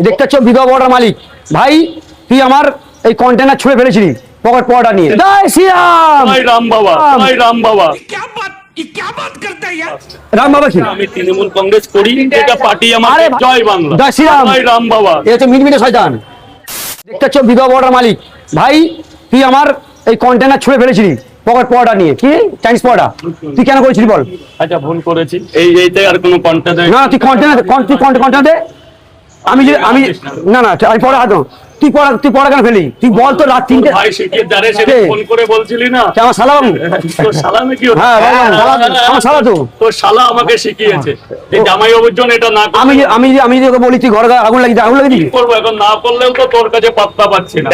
দেখতে পাচ্ছ বিধবা বর্ডার মালিক ভাই, তুই আমার এই কন্টেনার ছুঁড়ে ফেলেছিলি পকেট পড়াটা নিয়ে। জয় শ্রীরাম। জয় রাম বাবা, জয় রাম বাবা। রাম বাবা কি? আমি তৃণমূল কংগ্রেস করি, যেটা পার্টি আমার। আরে জয় বাংলা, জয় শ্রীরাম। জয় রাম বাবা। এই হচ্ছে মিটমিটে শয়তান। দেখতে পাচ্ছ বিধবা বর্ডার মালিক ভাই, তুই আমার এই কন্টেনার ছুঁড়ে ফেলেছিলি পকেট পড়াটা নিয়ে। কি চাইনিজ পড়া তুই কেন করেছিলি বল? আচ্ছা, ভুল করেছি। এইতে আর কোনো কন্টেন্ট না তুই কন্টেনার দে। আমি না না আমি পড়া হাত তুই পড়া কেন ফেলি? তুই বল তো রাত 3টে। ভাই শিখিয়ে দাঁড়ে সেটা ফোন করে বলছিলি না? আমার শালা বাবু। তোর শালা নাকি ওটা? হ্যাঁ আমার শালা তো। তোর শালা আমাকে শিখিয়েছে এই জামাই বাবুর জন্য এটা না করলে আমি যদি ওকে বলি তুই ঘরে আগুন লাগিয়ে দিবি। করবো। এখন না করলেও তো তোর কাছে পাত্তা পাচ্ছি না।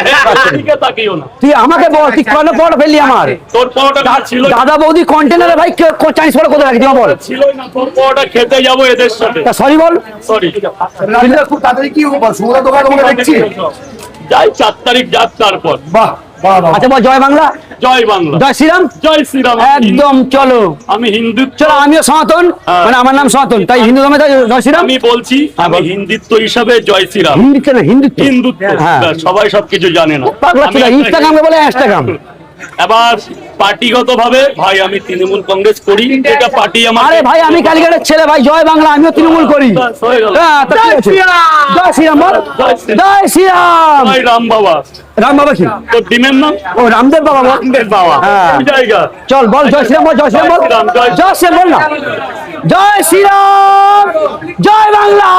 দিকে তাকিও না। তুই আমাকে বল তুই কেন পড়া ফেললি আমার? তোর পরোটা ছিল দাদা বৌদি কন্টেনারে ভাই চাইনিজ পড়া কোথায় রাখি বল? ছিলই না। তোর পরোটা খেতে যাবো এদের সাথে। সরি বল। সরি। খুব তাড়াতাড়ি কি সুমরা দোকান দেখছি। যাই 4 তারিখ যাক, তারপর বাহ বাহ বাহ। আচ্ছা বল জয় বাংলা, জয় বাংলা, জয় শ্রীরাম। জয় শ্রীরাম। একদম চলো আমি হিন্দুত্ব, চলো, আমিও সনাতন, মানে আমার নাম সনাতন, তাই হিন্দু ধর্মে জয় শ্রীরাম। আমি বলছি আমি হিন্দুত্ব হিসাবে জয় শ্রীরাম। হিন্দুত্ব না হিন্দুত্ব। হিন্দুত্ব, হ্যাঁ। সবাই সবকিছু জানে না। পাগলা ছিল ইনস্টাগ্রামে বলে ইনস্টাগ্রাম। এবার পার্টিগত ভাবে ভাই আমি তৃণমূল কংগ্রেস করি, যেটা পার্টি আমার। আরে ভাই আমি কালীঘাটের ছেলে ভাই, জয় বাংলা, আমিও তৃণমূল করি। হয়ে গেল। হ্যাঁ, তা কি আছে? জয় শ্রীরাম বল। জয় শ্রীরাম। জয় রাম বাবা। রাম বাবা কি? তোর ডিমের নাম? ও রামদেব বাবা বল। রামদেব বাবা। হ্যাঁ। ওই জায়গা। চল বল জয় শ্রীরাম বল, জয় শ্রীরাম বল, জয় শ্রীরাম বল না। জয় শ্রীরাম, জয় বাংলা।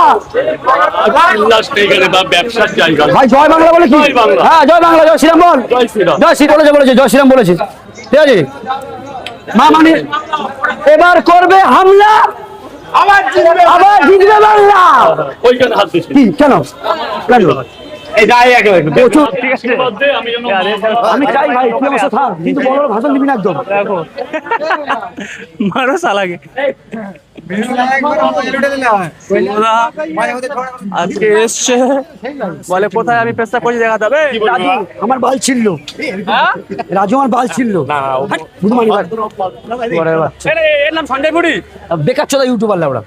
উল্লাস নেই এখানে, তার ব্যবসার জায়গা। ভাই জয় বাংলা বলে কি? জয় বাংলা। হ্যাঁ জয় বাংলা, জয় শ্রীরাম বল। জয় শ্রীরাম। জয় শ্রী বলেছে জয় শ্রীরাম বলেছে, ঠিক আছে। মা মানে এবার করবে হামলা, আবার জিতবে বাংলা। ওইখানে হাত দিচ্ছি। কি কেন? কেন? প্রচুর। আমি যেন আমি চাই ভাই তুই আমার সাথে থাক, কিন্তু বড় বড় ভাষণ দিবি না একদম। मारो साला के আজকে এসছে বলে কোথায় আমি পেশা করে দেখা যাবে। রাজু আমার বাল ছিললো, রাজু আমার বাল ছিললো। এর নাম সঞ্জয় পুরি। বেকার চোদা ইউটিউবার লাউড়া।